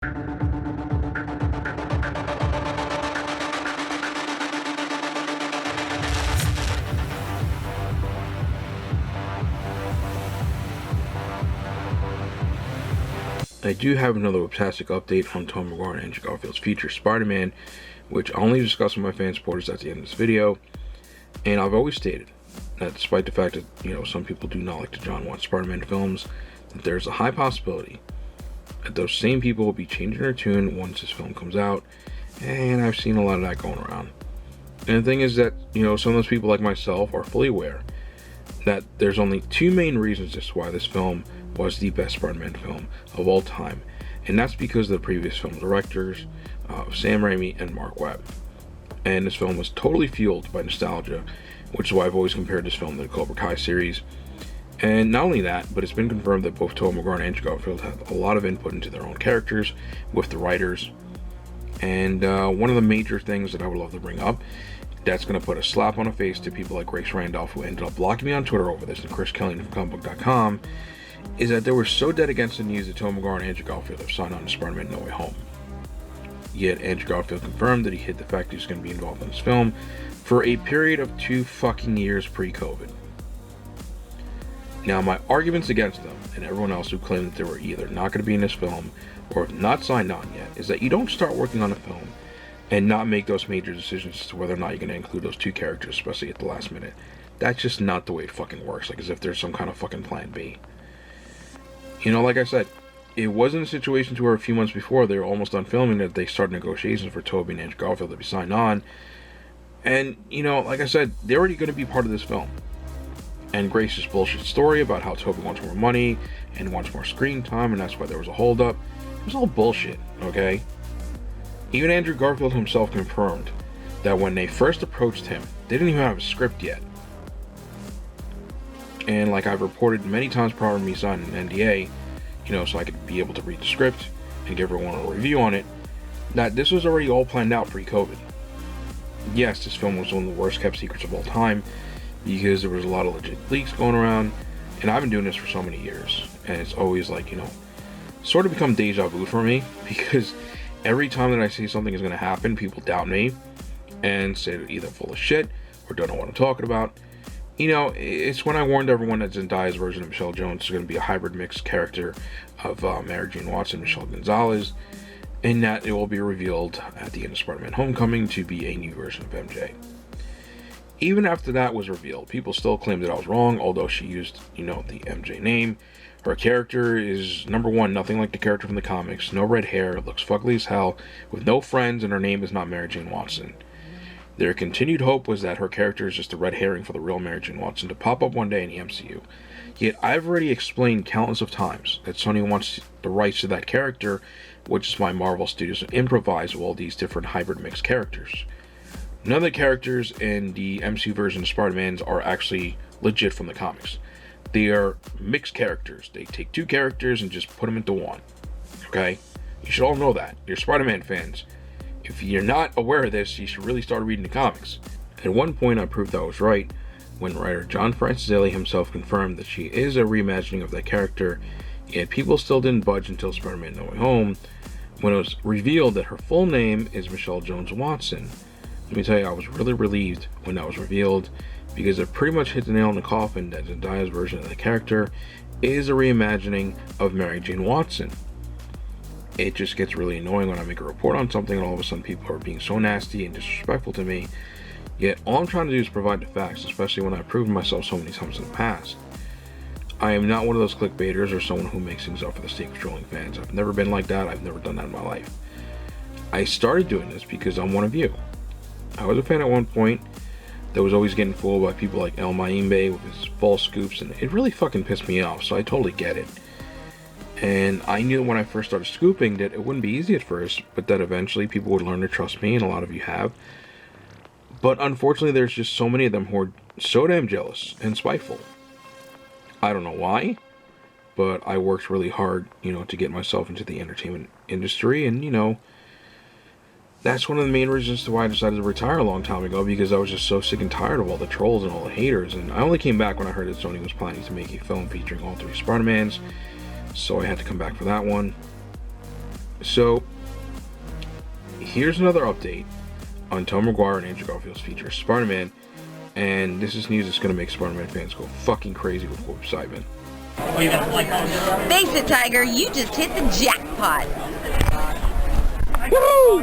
I do have another fantastic update on Tom Maguire and Andrew Garfield's future Spider-Man, which I'll only discuss with my fan supporters at the end of this video. And I've always stated that despite the fact that, some people do not like the John Watts Spider-Man films, that there's a high possibility that those same people will be changing their tune once this film comes out. And I've seen a lot of that going around. And the thing is that, some of those people like myself are fully aware that there's only two main reasons as to why this film was the best Spider-Man film of all time, and that's because of the previous film directors, Sam Raimi and Mark Webb. And this film was totally fueled by nostalgia, which is why I've always compared this film to the Cobra Kai series. And not only that, but it's been confirmed that both Tobey Maguire and Andrew Garfield have a lot of input into their own characters with the writers. And one of the major things that I would love to bring up that's going to put a slap on the face to people like Grace Randolph, who ended up blocking me on Twitter over this, and Chris Kelly from comicbook.com, is that they were so dead against the news that Tobey Maguire and Andrew Garfield have signed on to Spider-Man No Way Home. Yet Andrew Garfield confirmed that he hid the fact he was going to be involved in this film for a period of 2 fucking years pre-COVID. Now, my arguments against them and everyone else who claimed that they were either not going to be in this film or have not signed on yet is that you don't start working on a film and not make those major decisions as to whether or not you're going to include those two characters, especially at the last minute. That's just not the way it fucking works, like as if there's some kind of fucking plan B. Like I said, it wasn't a situation to where a few months before they were almost done filming that they started negotiations for Tobey and Andrew Garfield to be signed on. And, like I said, they're already going to be part of this film. And Grace's bullshit story about how Tobey wants more money and wants more screen time, and that's why there was a holdup, it was all bullshit, okay? Even Andrew Garfield himself confirmed that when they first approached him, they didn't even have a script yet. And like I've reported many times prior to me signing an NDA, so I could be able to read the script and give everyone a review on it, that this was already all planned out pre-COVID. Yes, this film was one of the worst kept secrets of all time because there was a lot of legit leaks going around, and I've been doing this for so many years, and it's always like, sort of become deja vu for me, because every time that I say something is going to happen, people doubt me and say they're either full of shit or don't know what I'm talking about. It's when I warned everyone that Zendaya's version of Michelle Jones is going to be a hybrid mixed character of Mary Jane Watson and Michelle Gonzalez, and that it will be revealed at the end of Spider-Man Homecoming to be a new version of MJ. Even after that was revealed, people still claimed that I was wrong, although she used, the MJ name. Her character is, number one, nothing like the character from the comics. No red hair, looks fugly as hell, with no friends, and her name is not Mary Jane Watson. Their continued hope was that her character is just a red herring for the real Mary Jane Watson to pop up one day in the MCU. Yet I've already explained countless of times that Sony wants the rights to that character, which is why Marvel Studios improvise all these different hybrid mixed characters. None of the characters in the MCU version of Spider-Man are actually legit from the comics. They are mixed characters. They take two characters and just put them into one. Okay? You should all know that. You're Spider-Man fans. If you're not aware of this, you should really start reading the comics. At one point, I proved I was right when writer John Francis himself confirmed that she is a reimagining of that character, yet people still didn't budge until Spider-Man No Way Home, when it was revealed that her full name is Michelle Jones Watson. Let me tell you, I was really relieved when that was revealed, because it pretty much hit the nail in the coffin that Zendaya's version of the character is a reimagining of Mary Jane Watson. It just gets really annoying when I make a report on something and all of a sudden people are being so nasty and disrespectful to me. Yet all I'm trying to do is provide the facts, especially when I've proven myself so many times in the past. I am not one of those clickbaiters or someone who makes things up for the sake of trolling fans. I've never been like that. I've never done that in my life. I started doing this because I'm one of you. I was a fan at one point that was always getting fooled by people like El Maimbe with his false scoops, and it really fucking pissed me off, so I totally get it. And I knew when I first started scooping that it wouldn't be easy at first, but that eventually people would learn to trust me, and a lot of you have. But unfortunately, there's just so many of them who are so damn jealous and spiteful. I don't know why, but I worked really hard, to get myself into the entertainment industry, and, that's one of the main reasons to why I decided to retire a long time ago, because I was just so sick and tired of all the trolls and all the haters, and I only came back when I heard that Sony was planning to make a film featuring all three Spider-Mans, so I had to come back for that one. So, here's another update on Tom Maguire and Andrew Garfield's feature, Spider-Man. And this is news that's going to make Spider-Man fans go fucking crazy with excitement. Face it, Tiger, you just hit the jackpot. Woo!